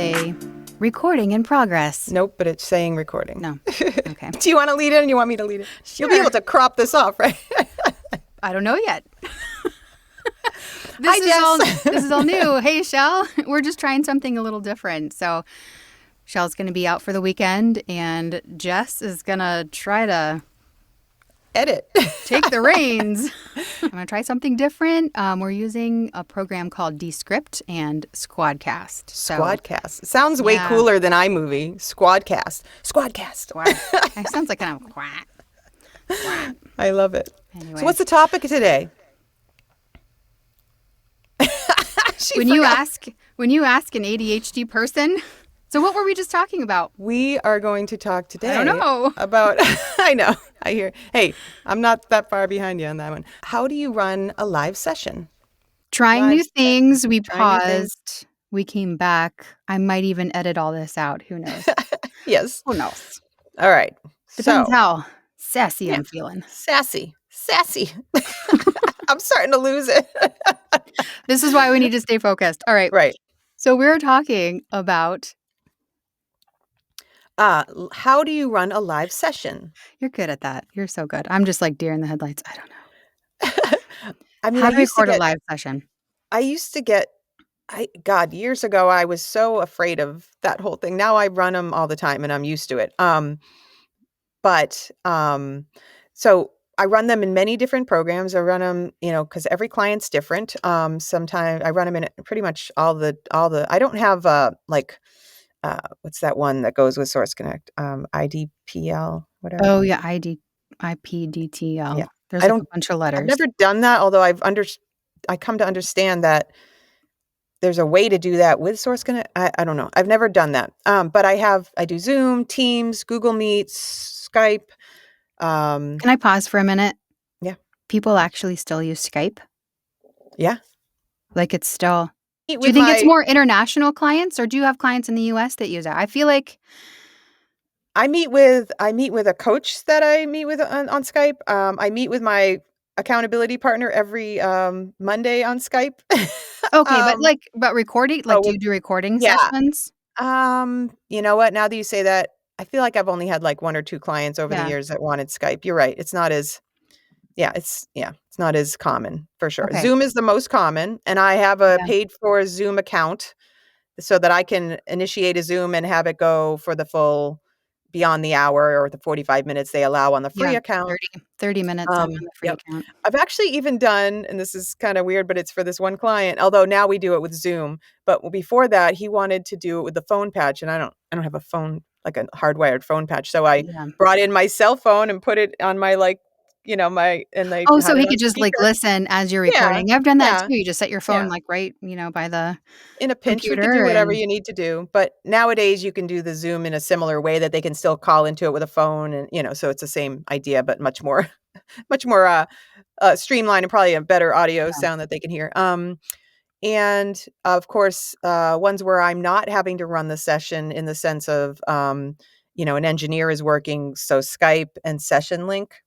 say recording in progress. Nope, but it's saying recording. No. Okay. Do you want to lead it, and you want me to lead it? Sure. You'll be able to crop this off, right? I don't know yet. Hi, Jess. This is all new. Hey, Shell. We're just trying something a little different. So Shell's going to be out for the weekend, and Jess is going to try to edit. Take the reins. I'm going to try something different. We're using a program called Descript and Squadcast. Squadcast. Sounds way cooler than iMovie. Squadcast. Squadcast. It sounds like kind of quack. I love it. Anyway. So what's the topic today? When you ask an ADHD person, so what were we just talking about? We are going to talk today. I don't know. About, I know, I hear. Hey, I'm not that far behind you on that one. How do you run a live session? Trying new things. We paused. We came back. I might even edit all this out. Who knows? Yes. Who knows? All right. Depends how sassy I'm feeling. Sassy. I'm starting to lose it. This is why we need to stay focused. All right. Right. So we're talking about how do you run a live session? You're good at that. You're so good. I'm just like deer in the headlights. I don't know. I mean, how to record a live session? I used to get, years ago, I was so afraid of that whole thing. Now I run them all the time and I'm used to it. So I run them in many different programs. I run them, because every client's different. Sometimes I run them in pretty much all the. I don't have what's that one that goes with Source Connect? IDPL, whatever. Oh yeah, IPDTL. Yeah, there's a bunch of letters. I've never done that, although I come to understand that there's a way to do that with Source Connect. I don't know. I've never done that. But I do Zoom, Teams, Google Meets, Skype. Can I pause for a minute? Yeah. People actually still use Skype? Yeah. Like it's still... Do you think it's more international clients, or do you have clients in the U.S. that use it? I feel like... I meet with a coach that I meet with on Skype. I meet with my accountability partner every Monday on Skype. Okay, but recording? Like, do you do recording sessions? You know what? Now that you say that, I feel like I've only had like one or two clients over the years that wanted Skype. You're right. It's not as, it's not as common for sure. Okay. Zoom is the most common, and I have a paid for Zoom account so that I can initiate a Zoom and have it go for the full beyond the hour or the 45 minutes they allow on the free account. 30 minutes on the free account. I've actually even done, and this is kind of weird, but it's for this one client, although now we do it with Zoom. But before that, he wanted to do it with the phone patch, and I don't have a phone, like a hardwired phone patch. So I brought in my cell phone and put it on my so he could just speaker. Listen as you're recording. I've done that too. You just set your phone right, by the in a pinch. You can do whatever you need to do. But nowadays you can do the Zoom in a similar way that they can still call into it with a phone, and so it's the same idea, but much more streamlined and probably a better audio sound that they can hear. And of course, ones where I'm not having to run the session in the sense of, an engineer is working. So Skype and Session Link.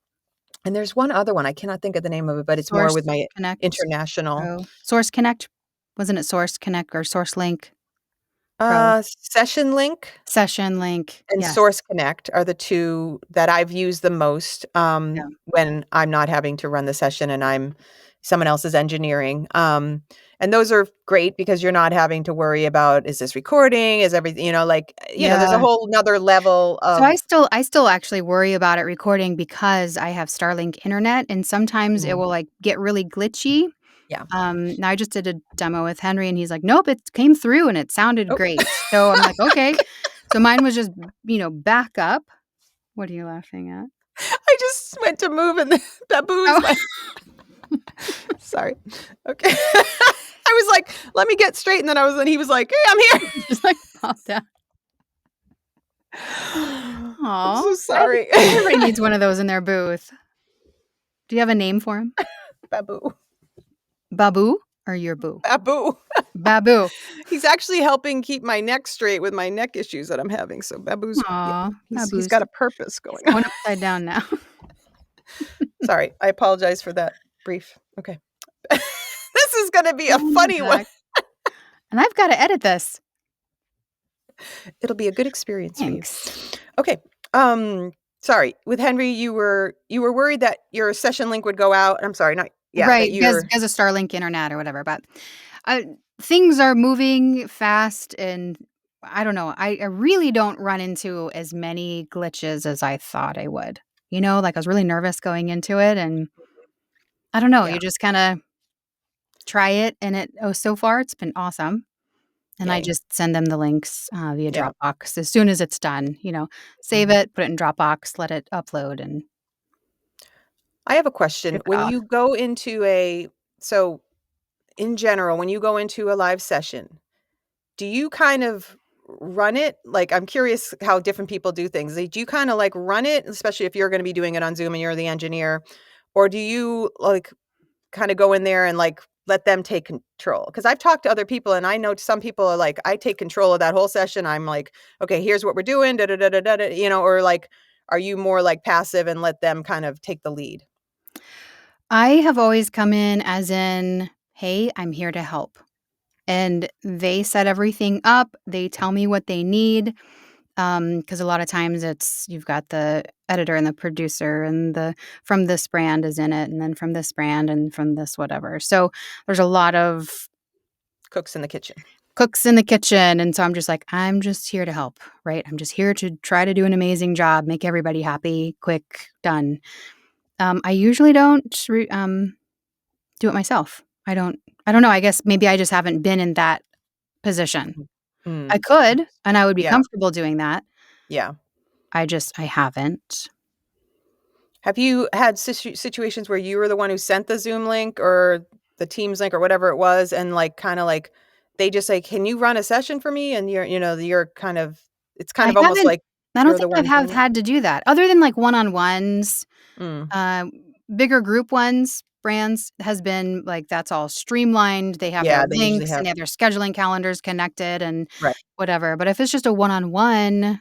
And there's one other one. I cannot think of the name of it, but it's more with my international. Source Connect. Wasn't it Source Connect or Source Link? Session Link. Session Link. And Source Connect are the two that I've used the most when I'm not having to run the session and someone else is engineering. And those are great because you're not having to worry about, is this recording? Is everything, there's a whole nother level of. So I still actually worry about it recording because I have Starlink internet, and sometimes it will get really glitchy. Yeah. Now I just did a demo with Henry, and he's like, nope, it came through and it sounded great. So I'm like, okay. So mine was just, back up. What are you laughing at? I just went to move and the baboons. Sorry. Okay. I was like, let me get straight. And then he was like, hey, I'm here. Just like popped out. Aw. I'm so sorry. Everybody needs one of those in their booth. Do you have a name for him? Babu. Babu or your boo? Babu. Babu. He's actually helping keep my neck straight with my neck issues that I'm having. So Babu's, he's got a purpose going on. Upside down now. Sorry. I apologize for that brief. Okay. This is going to be a funny one. And I've got to edit this. It'll be a good experience for you. Thanks. Okay. Sorry. With Henry, you were worried that your session link would go out. I'm sorry, not that Right, you're because of Starlink internet or whatever, but, uh, things are moving fast, and I don't know, I really don't run into as many glitches as I thought I would. Like, I was really nervous going into it, and I don't know, yeah, you just kinda try it, and so far, it's been awesome, and I yay. just send them the links, via Yeah. Dropbox as soon as it's done, save Mhm. it, put it in Dropbox, let it upload, and I have a question. good to When go. you go into so in general, when you go into a live session, do you kind of run it? Like, I'm curious how different people do things. Like, do you kind of like run it, especially if you're going to be doing it on Zoom and you're the engineer? Or do you like kind of go in there and like let them take control? Because I've talked to other people and I know some people are like, I take control of that whole session. I'm like, okay, here's what we're doing, da da da da da, da," or like, are you more like passive and let them kind of take the lead? I have always come in as in, "Hey, I'm here to help." And they set everything up, they tell me what they need, because a lot of times you've got the editor and the producer and the from this brand is in it, and then from this brand and from this whatever. So, there's a lot of Cooks in the kitchen. cooks in the kitchen, and so I'm just like, "I'm just here to help," right? I'm just here to try to do an amazing job, make everybody happy, quick, done. I usually don't do it myself. I don't know, I guess maybe I just haven't been in that position. Mm. I Mm. could, and I would be Yeah, comfortable doing that. yeah. I haven't. Have you had situations where you were the one who sent the Zoom link or the Teams link or whatever it was, and like kind of like they just say, "Can you run a session for me?" And you're kind of it's kind I of almost haven't like I don't you're think the I've one have doing it. had to do that other than, like, one-on-ones, Mm. uh, bigger group ones, brands has been, like, that's all streamlined, they have their Yeah, they usually links, have and they have their scheduling calendars connected and right. whatever, but if it's just a one-on-one,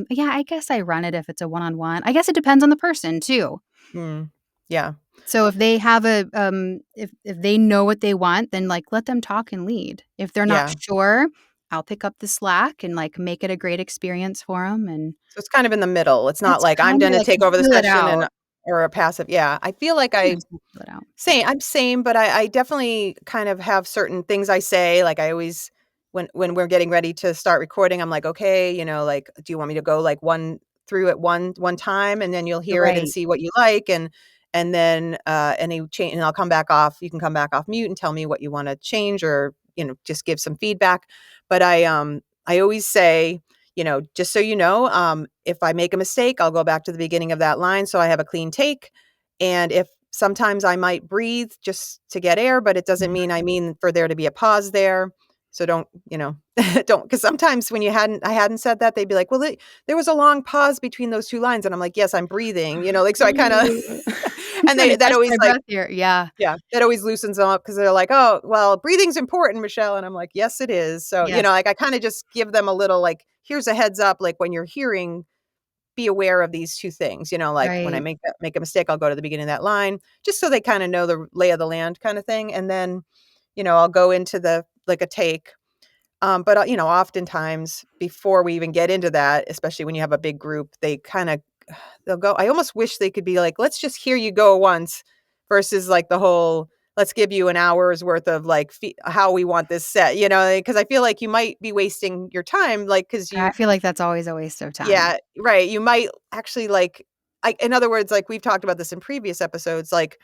yeah, I guess I run it if it's a one-on-one. I guess it depends on the person too. Mm. Yeah, So if they have if they know what they want, then, like, let them talk and lead. If they're not yeah. sure, I'll pick up the slack and, like, make it a great experience for them. And So it's kind of in the middle. It's not it's like I'm kinda gonna like I take over the feel it session and out. or a passive. Yeah, I feel like I Sometimes I feel it out. I'm same, but I definitely kind of have certain things I say, like, I always when we're getting ready to start recording, I'm like, "Okay, like, do you want me to go, like, one through at one time, and then you'll hear it and Right, see what you like, and then, any change and I'll come back off you can come back off mute and tell me what you wanna change or, just give some feedback." But I always say, "Just so you know, if I make a mistake, I'll go back to the beginning of that line so I have a clean take, and if sometimes I might breathe just to get air, but it doesn't mhm. mean I mean for there to be a pause there. So don't, don't because sometimes when I hadn't said that, they'd be like, "Well, there was a long pause between those 2 lines." And I'm like, "Yes, I'm breathing," like, so I kinda I'm and trying they to that catch always, my like breath here. Yeah, yeah, that always loosens them up because 'cause they're like, "Oh, well, breathing's important, Michelle." And I'm like, "Yes, it is." So, yes, like, I kinda just give them a little, like, "Here's a heads up," like, when you're hearing be aware of these 2 things, like, when I right. make a mistake, I'll go to the beginning of that line, just so they kinda know the lay of the land kinda thing, and then, I'll go into a take, but, oftentimes, before we even get into that, especially when you have a big group, they'll go I almost wish they could be like, "Let's just hear you go once," versus, like, the whole, "Let's give you an hour's worth of, like, how we want this set," because I feel like you might be wasting your time, like, because I feel like that's always a waste of time. yeah, right, you might actually, like in other words, like, we've talked about this in previous episodes, like,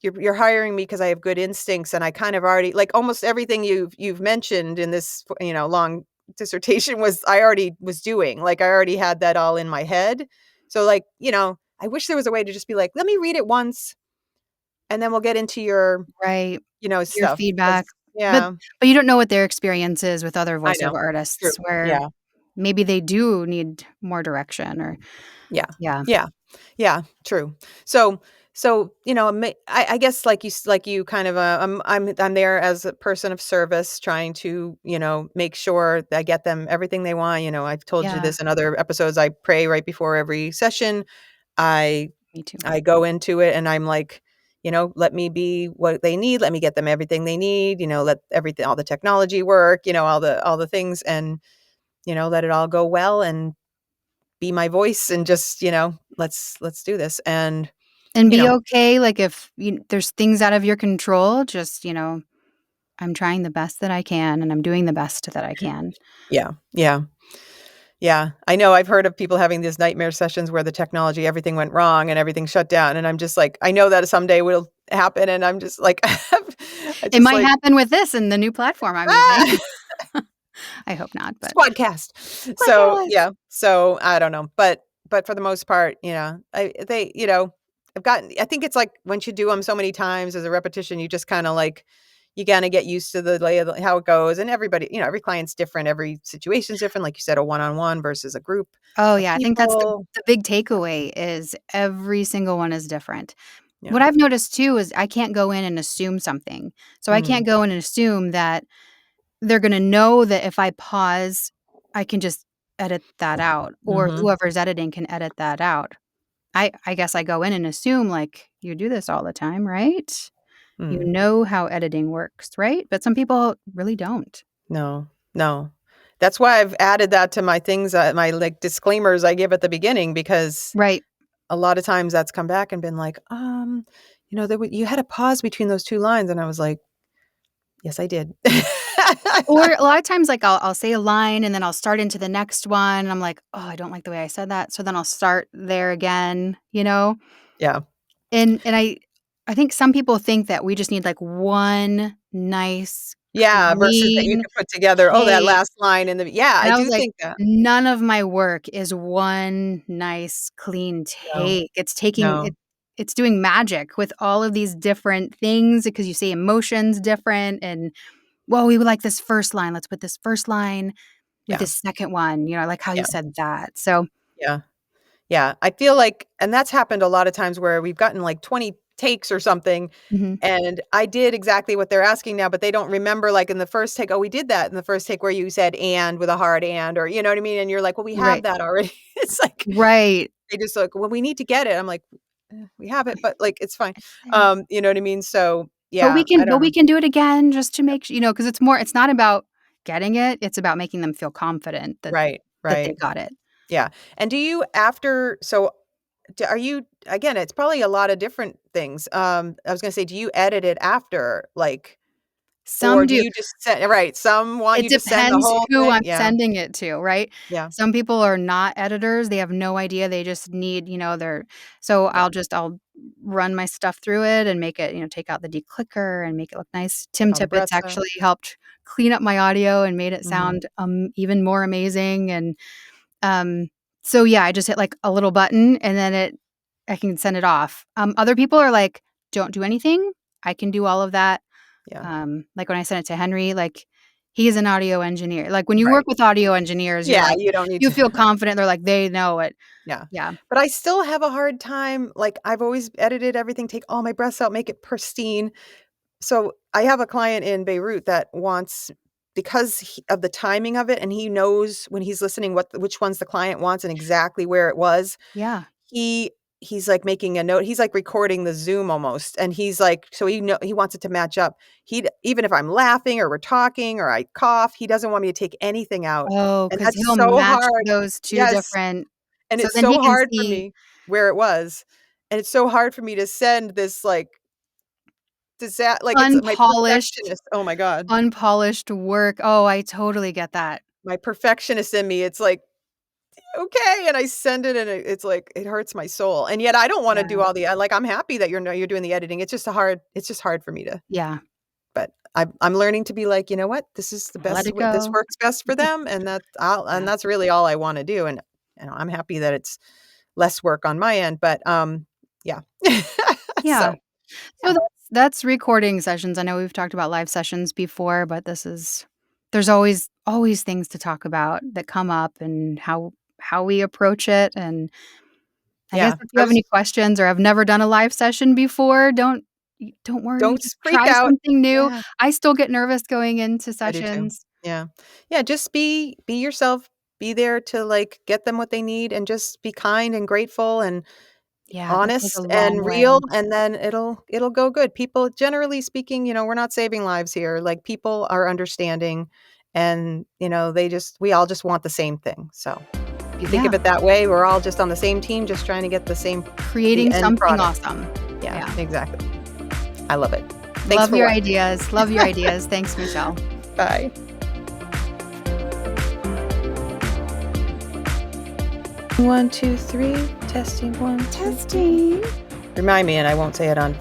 you're hiring me because I have good instincts, and I kind of already like, almost everything you've mentioned in this, long dissertation was I already was doing, like, I already had that all in my head. So, like, I wish there was a way to just be like, "Let me read it once, and then we'll get into your, Right. Your stuff," because feedback. But yeah, but you don't know what their experience is with other I know. voiceover True. artists where Yeah. maybe they do need more direction or Yeah. yeah, Yeah. Yeah, true. So, I guess like you kind of, I'm there as a person of service trying to, make sure that I get them everything they want, I've told you yeah, this in other episodes, I pray right before every session. I me too. I go into it and I'm like, let me be what they need, let me get them everything they need, let everything all the technology work, all the things let it all go well and be my voice and just, let's do this. And, And you be know, okay, like, if there's things out of your control, just, I'm trying the best that I can, and I'm doing the best that I can. yeah, yeah. Yeah, I know I've heard of people having these nightmare sessions where the technology, everything went wrong and everything shut down, and I'm just like, I know that someday will happen, and I'm just like, I It just might like, happen with this and the new platform I'm using. "Ah, I hope not, but Squadcast." my So, gosh. yeah, so I don't know, but for the most part, I've gotten I think it's like once you do them so many times as a repetition, you just kinda like you kinda get used to the lay of the how it goes, and everybody every client's different, every situation's different, like you said, a one-on-one versus a group Oh, of yeah, I think that's the people. the big takeaway is every single one is different. Yeah. What I've noticed too is I can't go in and assume something. So I Mm. can't go in and assume that they're gonna know that if I pause, I can just edit that out, or Mhm. whoever's editing can edit that out. I guess I go in and assume, like, "You do this all the time, right? You Mm. know how editing works, right?" But some people really don't. No, no. That's why I've added that to my things, my, like, disclaimers I give at the beginning because Right. a lot of times that's come back and been like, there you had a pause between those 2 lines," and I was like, "Yes, I did." Or a lot of times, like, I'll say a line and then I'll start into the next one, and I'm like, "Oh, I don't like the way I said that," so then I'll start there again, you know? Yeah. And I think some people think that we just need, like, one nice, Yeah, versus that you clean could put together, "Oh, that take, last line in the" yeah, and I I was do like, think that. "None of my work is one nice, clean No, take." It's taking no. it's doing magic with all of these different things because you say emotions different and, "Well, we would like this first line. Let's put this first line with Yeah, this second one," I like how you yeah, said that. So yeah. Yeah, I feel like and that's happened a lot of times where we've gotten, like, 20 takes or something, mhm, and I did exactly what they're asking now, but they don't remember, like, in the first take, "Oh, we did that in the first take where you said 'and' with a hard 'and' or" you know what I mean? And you're like, "Well, we have right. that already." It's like, Right. they just like, "Well, we need to get it." I'm like, we have it, but, like, it's fine." It's there. You know what I mean? So, But we yeah, I can don't but we know. can do it again just to make because it's not about getting it, it's about making them feel confident Right, that they right. got it. Yeah, and do you after so are you again, it's probably a lot of different things. I was gonna say, do you edit it after, like, or Some do do. you just send right, some want It you to send the depends whole who thing? I'm Yeah, sending it to, right? yeah, Some people are not editors, they have no idea, they just need, their so yeah, I'll run my stuff through it and make it, take out the declicker and make it look nice. Tim all the Tippett's breaths out. actually helped clean up my audio and made it Mhm, sound, even more amazing, and, um, so yeah, I just hit, like, a little button and then I can send it off. Other people are like, "Don't do anything, I can do all of that." yeah, Like, when I sent it to Henry, like, he's an audio engineer. Like, when you work right. with audio engineers, you're Yeah, like you don't need you to feel confident, they're like, they know it. yeah, Yeah. but I still have a hard time, like, I've always edited everything, take all my breaths out, make it pristine. So, I have a client in Beirut that wants because of the timing of it, and he knows when he's listening which ones the client wants and exactly where it was. Yeah. He he's, like, making a note he's, like, recording the Zoom almost, and he's, like so he wants it to match up. Even if I'm laughing or we're talking or I cough, he doesn't want me to take anything out, Oh, and 'cause that's he'll so match hard. those 2 Yes, different and so it's then he so can hard for see me where it was, and it's so hard for me to send this, like, like, it's my unpolished perfectionist oh my god. unpolished work. Oh, I totally get that. My perfectionist in me, it's like, "Okay," and I send it and it's like, it hurts my soul, and yet I don't wanna do Yeah. all the like, I'm happy that you're doing the editing, it's just hard for me to Yeah. but I'm learning to be like, "You know what? This is the Let best it w this go. works best for them, and Yeah. that's really all I wanna do," and, I'm happy that it's less work on my end, but, yeah. Yeah. So, So yeah. that's recording sessions. I know we've talked about live sessions before, but there's always things to talk about that come up and how we approach it, and I guess Yeah, if you I have was any questions or have never done a live session before, don't worry, don't just freak try out. something new. Yeah. I still get nervous going into I do too. sessions. Yeah. Yeah, just be yourself. Be there to, like, get them what they need and just be kind and grateful and Yeah, that goes a honest long and real, way. and then it'll go good. People generally speaking, we're not saving lives here. Like, people are understanding, and, we all just want the same thing. So if you think of it that way, we're all just on the same team, just trying to get the Creating end something product. awesome. Yeah, exactly. I love it. Thanks Love for your watching. ideas. Love your ideas. Thanks, Michelle. Bye. One, two, three. Testing. One, Testing. Remind me, and I won't say it on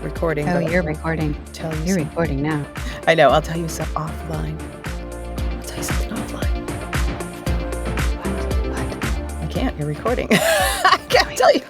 recording. Oh, but you're recording. You're recording now. I know. I'll tell you some offline. I'll tell you something offline. What? I can't. You're recording. I can't tell you.